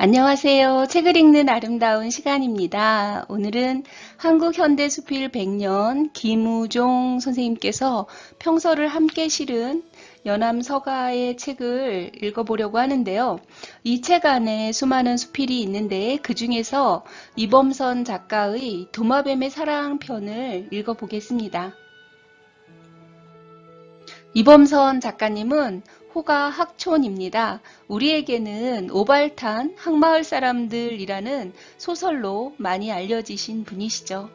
안녕하세요. 책을 읽는 아름다운 시간입니다. 오늘은 한국현대수필 100년 김우종 선생님께서 평서를 함께 실은 연암서가의 책을 읽어보려고 하는데요. 이 책 안에 수많은 수필이 있는데 그 중에서 이범선 작가의 도마뱀의 사랑편을 읽어보겠습니다. 이범선 작가님은 호가 학촌입니다. 우리에게는 오발탄 항마을 사람들이라는 소설로 많이 알려지신 분이시죠.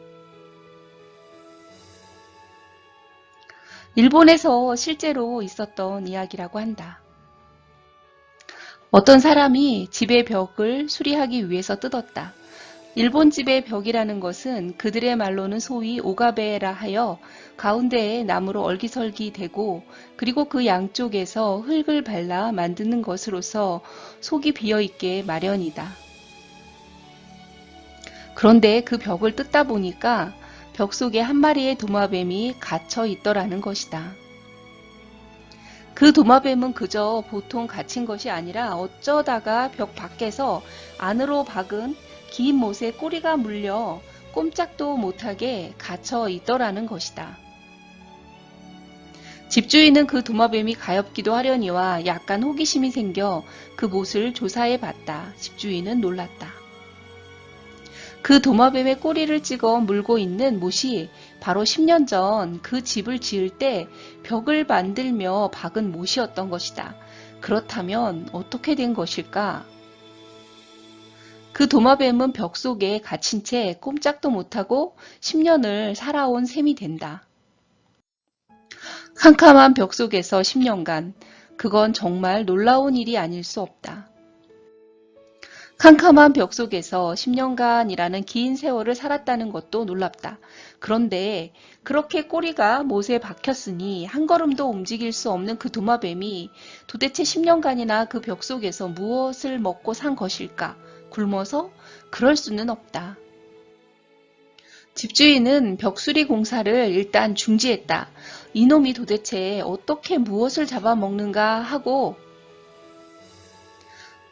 일본에서 실제로 있었던 이야기라고 한다. 어떤 사람이 집의 벽을 수리하기 위해서 뜯었다. 일본 집의 벽이라는 것은 그들의 말로는 소위 오가베라 하여 가운데에 나무로 얼기설기 되고 그리고 그 양쪽에서 흙을 발라 만드는 것으로서 속이 비어있게 마련이다. 그런데 그 벽을 뜯다 보니까 벽 속에 한 마리의 도마뱀이 갇혀 있더라는 것이다. 그 도마뱀은 그저 보통 갇힌 것이 아니라 어쩌다가 벽 밖에서 안으로 박은 긴 못에 꼬리가 물려 꼼짝도 못하게 갇혀 있더라는 것이다. 집주인은 그 도마뱀이 가엾기도 하려니와 약간 호기심이 생겨 그 못을 조사해 봤다. 집주인은 놀랐다. 그 도마뱀의 꼬리를 찍어 물고 있는 못이 바로 10년 전 그 집을 지을 때 벽을 만들며 박은 못이었던 것이다. 그렇다면 어떻게 된 것일까? 그 도마뱀은 벽 속에 갇힌 채 꼼짝도 못하고 10년을 살아온 셈이 된다. 캄캄한 벽 속에서 10년간, 그건 정말 놀라운 일이 아닐 수 없다. 캄캄한 벽 속에서 10년간이라는 긴 세월을 살았다는 것도 놀랍다. 그런데 그렇게 꼬리가 못에 박혔으니 한 걸음도 움직일 수 없는 그 도마뱀이 도대체 10년간이나 그 벽 속에서 무엇을 먹고 산 것일까? 굶어서? 그럴 수는 없다. 집주인은 벽수리 공사를 일단 중지했다. 이놈이 도대체 어떻게 무엇을 잡아먹는가 하고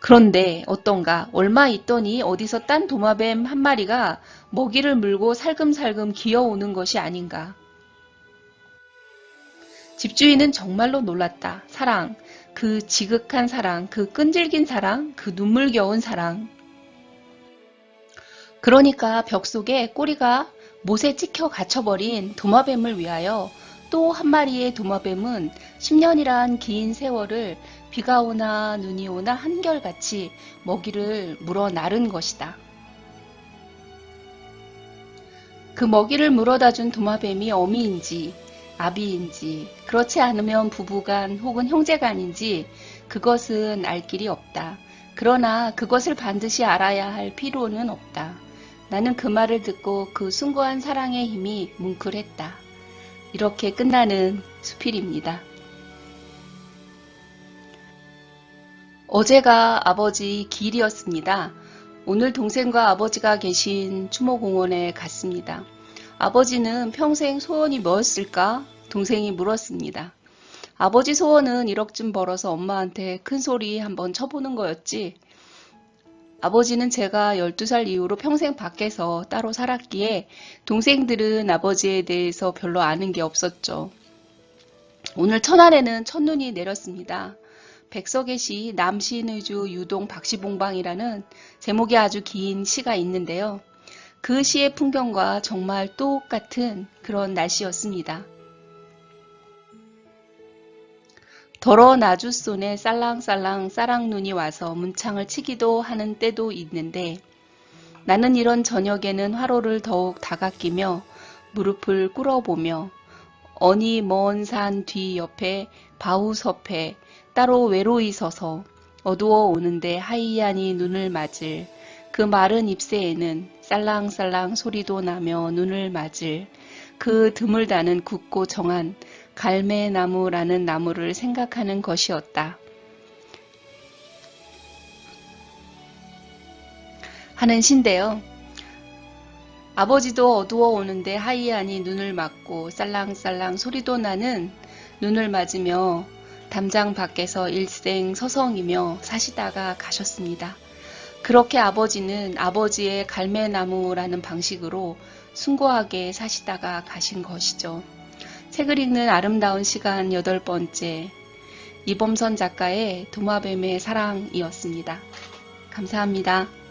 그런데 어떤가 얼마 있더니 어디서 딴 도마뱀 한 마리가 먹이를 물고 살금살금 기어오는 것이 아닌가. 집주인은 정말로 놀랐다. 사랑, 그 지극한 사랑, 그 끈질긴 사랑, 그 눈물겨운 사랑. 그러니까 벽 속에 꼬리가 못에 찍혀 갇혀버린 도마뱀을 위하여 또 한 마리의 도마뱀은 10년이란 긴 세월을 비가 오나 눈이 오나 한결같이 먹이를 물어 나른 것이다. 그 먹이를 물어다 준 도마뱀이 어미인지 아비인지 그렇지 않으면 부부간 혹은 형제간인지 그것은 알 길이 없다. 그러나 그것을 반드시 알아야 할 필요는 없다. 나는 그 말을 듣고 그 숭고한 사랑의 힘이 뭉클했다. 이렇게 끝나는 수필입니다. 어제가 아버지 기일이었습니다. 오늘 동생과 아버지가 계신 추모공원에 갔습니다. 아버지는 평생 소원이 뭐였을까? 동생이 물었습니다. 아버지 소원은 1억쯤 벌어서 엄마한테 큰 소리 한번 쳐보는 거였지. 아버지는 제가 12살 이후로 평생 밖에서 따로 살았기에 동생들은 아버지에 대해서 별로 아는 게 없었죠. 오늘 첫날에는 첫눈이 내렸습니다. 백석의 시 남시인의주 유동 박시봉방이라는 제목이 아주 긴 시가 있는데요. 그 시의 풍경과 정말 똑같은 그런 날씨였습니다. 더러운 나주손에 쌀랑쌀랑 쌀랑눈이 와서 문창을 치기도 하는 때도 있는데 나는 이런 저녁에는 화로를 더욱 다가끼며 무릎을 꿇어보며 어니 먼 산 뒤 옆에 바우섭에 따로 외로이 서서 어두워 오는데 하이하니 눈을 맞을 그 마른 잎새에는 쌀랑쌀랑 소리도 나며 눈을 맞을 그 드물다는 굳고 정한 갈매나무라는 나무를 생각하는 것이었다. 하는 시인데요. 아버지도 어두워 오는데 하이하니 눈을 맞고 쌀랑쌀랑 소리도 나는 눈을 맞으며 담장 밖에서 일생 서성이며 사시다가 가셨습니다. 그렇게 아버지는 아버지의 갈매나무라는 방식으로 숭고하게 사시다가 가신 것이죠. 책을 읽는 아름다운 시간 8번째, 이범선 작가의 도마뱀의 사랑이었습니다. 감사합니다.